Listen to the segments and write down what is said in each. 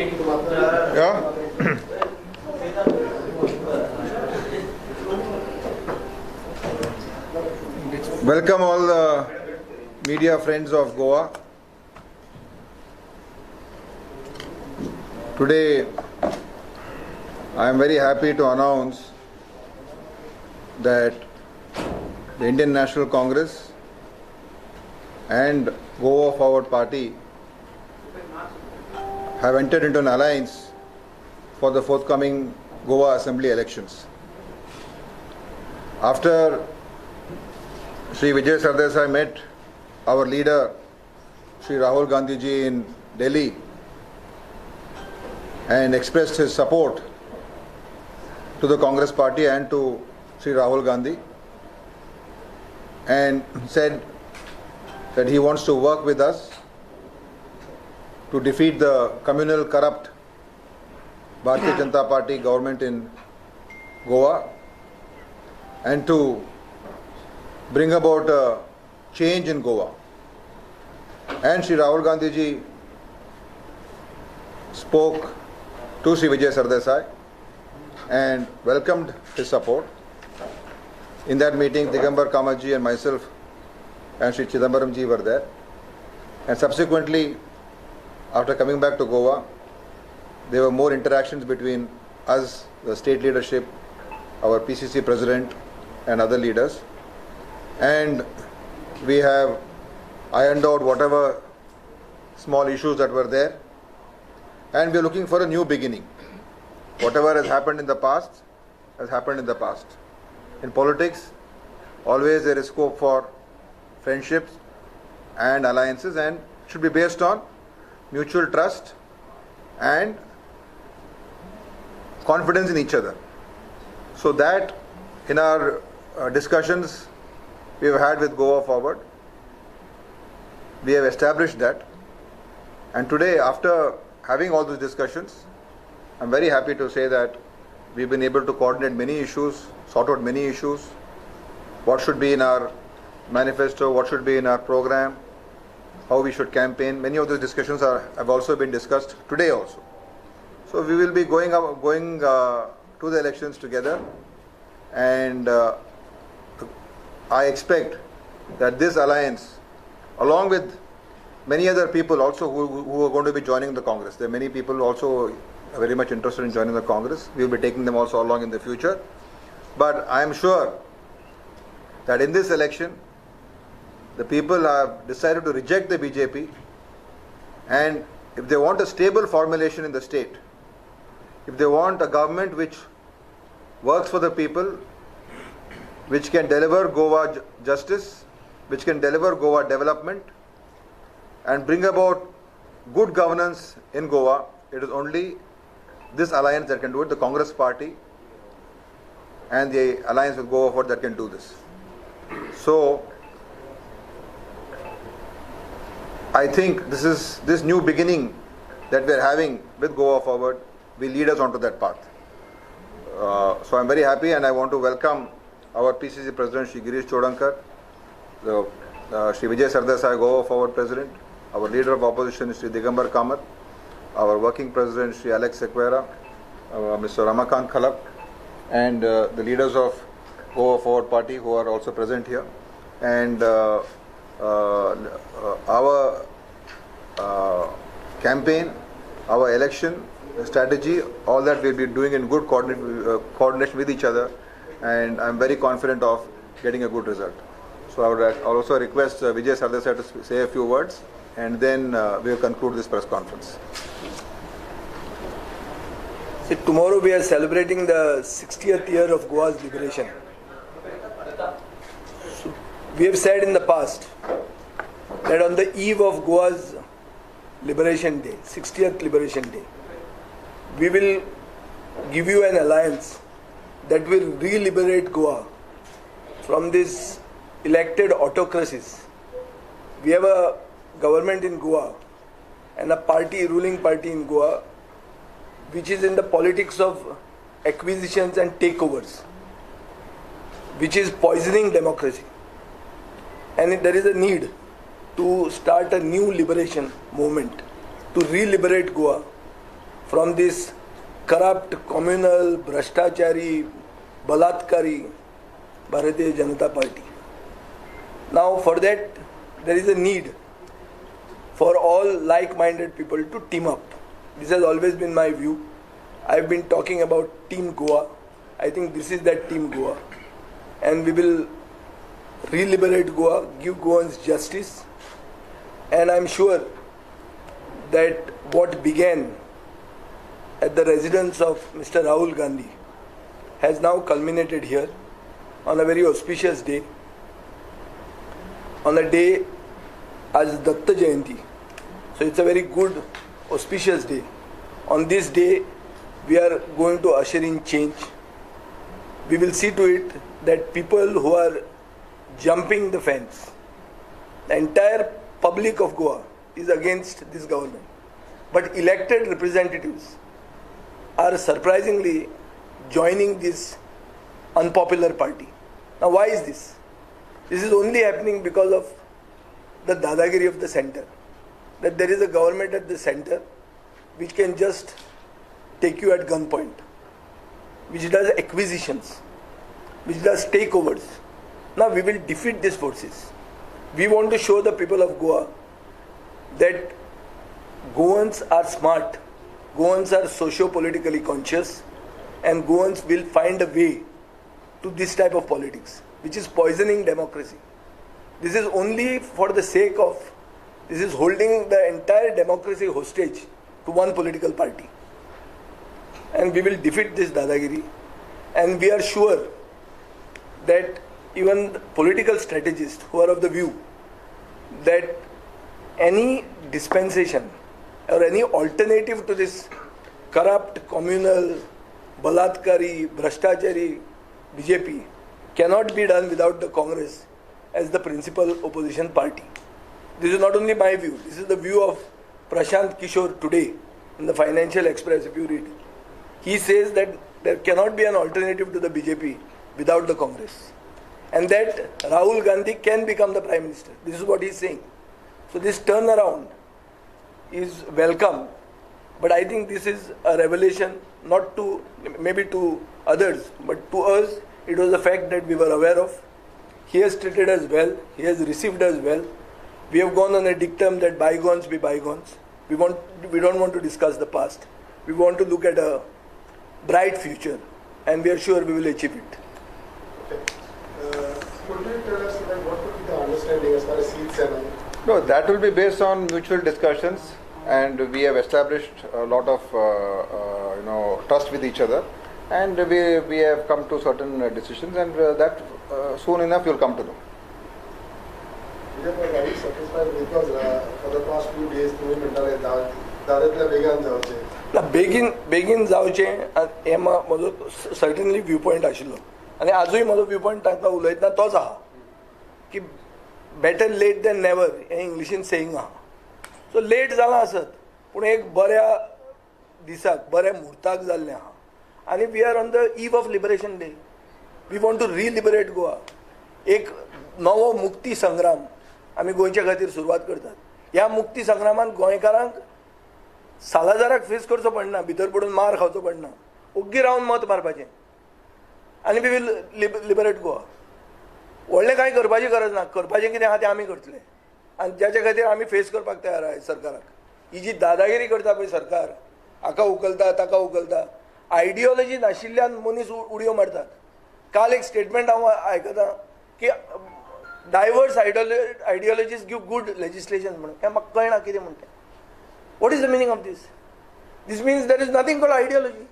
Yeah. Welcome all the media friends of Goa. Today, I am very happy to announce that the Indian National Congress and Goa Forward Party have entered into an alliance for the forthcoming Goa Assembly elections. After Shri Vijay Sardesai met our leader, Shri Rahul Gandhi ji in Delhi and expressed his support to the Congress party and to Shri Rahul Gandhi, and said that he wants to work with us to defeat the communal corrupt Bharatiya Janata Party government in Goa and to bring about a change in Goa. And Shri Rahul Gandhi ji spoke to Shri Vijay Sardesai and welcomed his support. In that meeting, Digambar Kamath ji and myself and Shri Chidambaram ji were there. And subsequently, after coming back to Goa, there were more interactions between us, the state leadership, our PCC president and other leaders. And we have ironed out whatever small issues that were there. And we are looking for a new beginning. Whatever has happened in the past has happened in the past. In politics, always there is scope for friendships and alliances, and should be based on mutual trust and confidence in each other. So that in our discussions we have had with Goa Forward, we have established that. And today, after having all those discussions, I am very happy to say that we have been able to coordinate many issues, sort out many issues, what should be in our manifesto, what should be in our program, how we should campaign. Many of those discussions have also been discussed today also. So we will be going to the elections together, and I expect that this alliance, along with many other people also who are going to be joining the Congress, there are many people also very much interested in joining the Congress. We will be taking them also along in the future. But I am sure that in this election, the people have decided to reject the BJP, and if they want a stable formulation in the state, if they want a government which works for the people, which can deliver Goa justice, which can deliver Goa development and bring about good governance in Goa, it is only this alliance that can do it, the Congress party and the alliance with Goa Forward that can do this. So I think this new beginning that we are having with Goa Forward will lead us onto that path. So I am very happy, and I want to welcome our PCC President Shri Girish Chodankar, Shri Vijay Sardesai, Goa Forward President, our Leader of Opposition Shri Digambar Kamath, our Working President Shri Alex Sequeira, Mr. Ramakant Khalap, and the leaders of Goa Forward Party who are also present here. And our campaign, our election strategy, all that we'll be doing in good coordination with each other, and I'm very confident of getting a good result. So I would also request Vijay Sardesai to say a few words, and then we'll conclude this press conference. See, tomorrow we are celebrating the 60th year of Goa's liberation. So we have said in the past that on the eve of Goa's Liberation Day, 60th Liberation Day, we will give you an alliance that will re-liberate Goa from this elected autocracies. We have a government in Goa and a ruling party in Goa, which is in the politics of acquisitions and takeovers, which is poisoning democracy. And there is a need to start a new liberation movement, to re-liberate Goa from this corrupt, communal, Bhrashtachari, Balatkari Bharatiya Janata Party. Now for that there is a need for all like-minded people to team up. This has always been my view. I've been talking about Team Goa. I think this is that Team Goa. And we will re-liberate Goa, give Goans justice. And I'm sure that what began at the residence of Mr. Rahul Gandhi has now culminated here on a very auspicious day. On a day as Datta Jayanti. So it's a very good, auspicious day. On this day, we are going to usher in change. We will see to it that people who are jumping the fence, the entire public of Goa is against this government. But elected representatives are surprisingly joining this unpopular party. Now why is this? This is only happening because of the dadagiri of the center. That there is a government at the center which can just take you at gunpoint, which does acquisitions, which does takeovers. Now we will defeat these forces. We want to show the people of Goa that Goans are smart, Goans are socio-politically conscious, and Goans will find a way to this type of politics, which is poisoning democracy. This is only for the sake of, this is holding the entire democracy hostage to one political party. And we will defeat this dadagiri. And we are sure that even political strategists who are of the view that any dispensation or any alternative to this corrupt, communal, Balatkari, Bhrashtachari BJP cannot be done without the Congress as the principal opposition party. This is not only my view, this is the view of Prashant Kishore today in the Financial Express, if you read. He says that there cannot be an alternative to the BJP without the Congress. And that Rahul Gandhi can become the Prime Minister. This is what he is saying. So this turnaround is welcome. But I think this is a revelation, not to, maybe to others, but to us, it was a fact that we were aware of. He has treated us well, he has received us well. We have gone on a dictum that bygones be bygones. We don't want to discuss the past. We want to look at a bright future, and we are sure we will achieve it. Okay. Could you tell us what would be the understanding as far as seats and all? No, that will be based on mutual discussions, and we have established a lot of trust with each other, and we have come to certain decisions, and that soon enough you'll come to know. Are you satisfied because for the past few days तुम्ही म्हणाले दादरला वेगान जावचे? ना बेगीन जावचें हें म्हजो सर्टनली व्यू पॉयंट आशिल्लो आनी आजूय म्हजो व्यू पॉयंट तांकां उलयतना तोच आहा की बेटर लेट देन नेवर हें इंग्लिशीन सेयींग आहा. सो लेट जालां आसत पूण एक बऱ्या दिसाक बऱ्या मुहूर्ताक जाल्लें आहा आनी we are on the eve of liberation day. We want to reliberate Goa. एक नवो मुक्ती संग्राम आमी गोंयच्या खातीर सुरवात करतात. ह्या मुक्ती संग्रामान गोंयकारांक सालाजाराक फेस करचो पडना, भितर पडून मार खावचो पडना, ओग्गी रावन मत मारपाचें आनी वी वील लिबरेट गोवा. व्हडलें कांय करपाची गरज ना, करपाचें कितें आहा तें आमी करतले आनी ज्याच्या खातीर आमी फेस करपाक तयार आहाय सरकाराक. ही जी दादागिरी करता पळय सरकार, हाका उखलता ताका उखलता, आयडियोलॉजी नाशिल्ल्यान मनीस उडयो मारतात. काल एक स्टेटमेंट हांव आयकतां की डायवर्स आयडियोलॉजीज गिव गुड लेजिस्लेशन म्हणून. हें म्हाका कळना कितें म्हणटा. What is the meaning of this? This means there is nothing called ideology.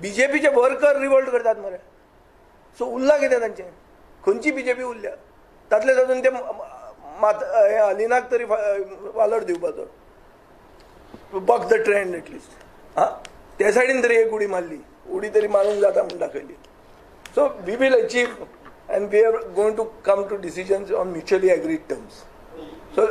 बीजेपीचे वर्कर रिवोल्ट करतात मरे. सो उरला कितें तांचें? खंयची बीजेपी उरल्या? तातले तातून ते हालिनाक तरी वालोर दिवपाचो. बक द ट्रेंड एटलिस्ट. हां, त्या सायडीन तरी एक उडी मारली, उडी तरी मारूंक जाता म्हूण दाखयली. So we will achieve and we are going to come to decisions on mutually agreed terms. So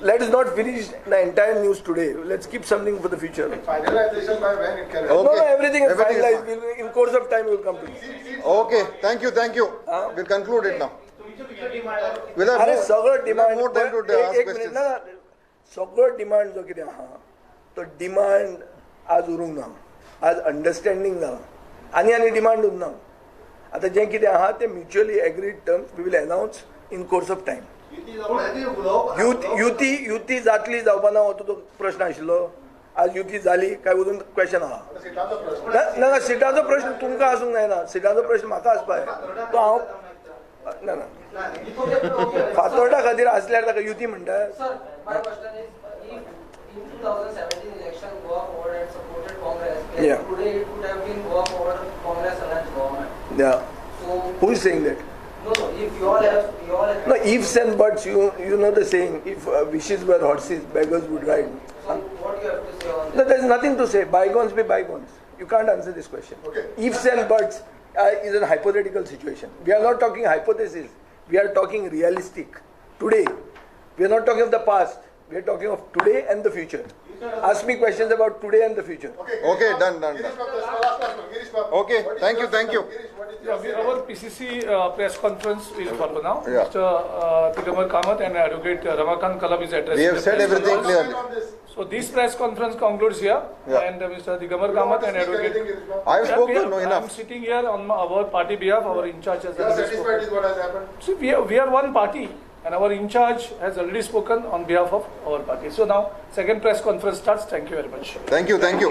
let us not finish the entire news today. Let's keep something for the future. Finalization by when it can happen? Okay. No, everything is Everything is finalized. In course of time, we will come to it. Okay, thank you. We'll conclude it now. We'll have अरे सगळं demand more time to ask एक minute questions. ना, सगळं demand जो कितें आहा तो demand आज उरूंक ना, आज अंडरस्टँडींग ना, आनी डिमांड उरना. आतां जें कितें आहा तें mutually agreed terms we will announce in course of time. युती जातली जावपा ना हो तो प्रश्न आशिल्लो. आज युती जाली काय उरून क्वेश्चन आहा. सिटाचो प्रश्न ना सिटाचो प्रश्न तुमकां आसूंक जायना. सिटाचो प्रश्न म्हाका आसपाक जाय. तो हांव ना फातोर्डा खातीर आसल्यार ताका युती म्हणटात. Sir, my question is, if in 2017 election Goa forward and supported Congress, then Yeah. today it would have been Goa forward Congress alliance government. Yeah. So, Who is saying that? no, if you all have, No, ifs and buts, you know the saying, if wishes were horses, beggars would ride. so what you have to say on No, that? there is nothing to say. Bygones be bygones. You can't answer this question. Okay. Ifs and buts is a hypothetical situation. We are not talking hypothesis. We are talking realistic. Today. We are not talking of the past. We are talking of today and the future. Ask me questions about today and the future. Okay, done. Girish Babu, last question. Girish Babu. Okay, What is thank your you, thank you. Girish, what is Yeah, your our PCC press conference will follow now. Yeah. Mr. Digambar Kamath and Advocate Ramakant Kalab is addressing. We have the said press everything conference. clearly. on this? So this press conference concludes here, Yeah. and Mr. Digambar You don't want Kamath to and speak Advocate. anything, Girish Babu? I have Yeah, spoken, no I'm enough. sitting here on our party behalf. Our in charge has You are already satisfied spoken. with what has happened? See, we are one party, and our in charge has already spoken on behalf of our party. So now, second press conference starts. Thank you very much. Thank you, thank you.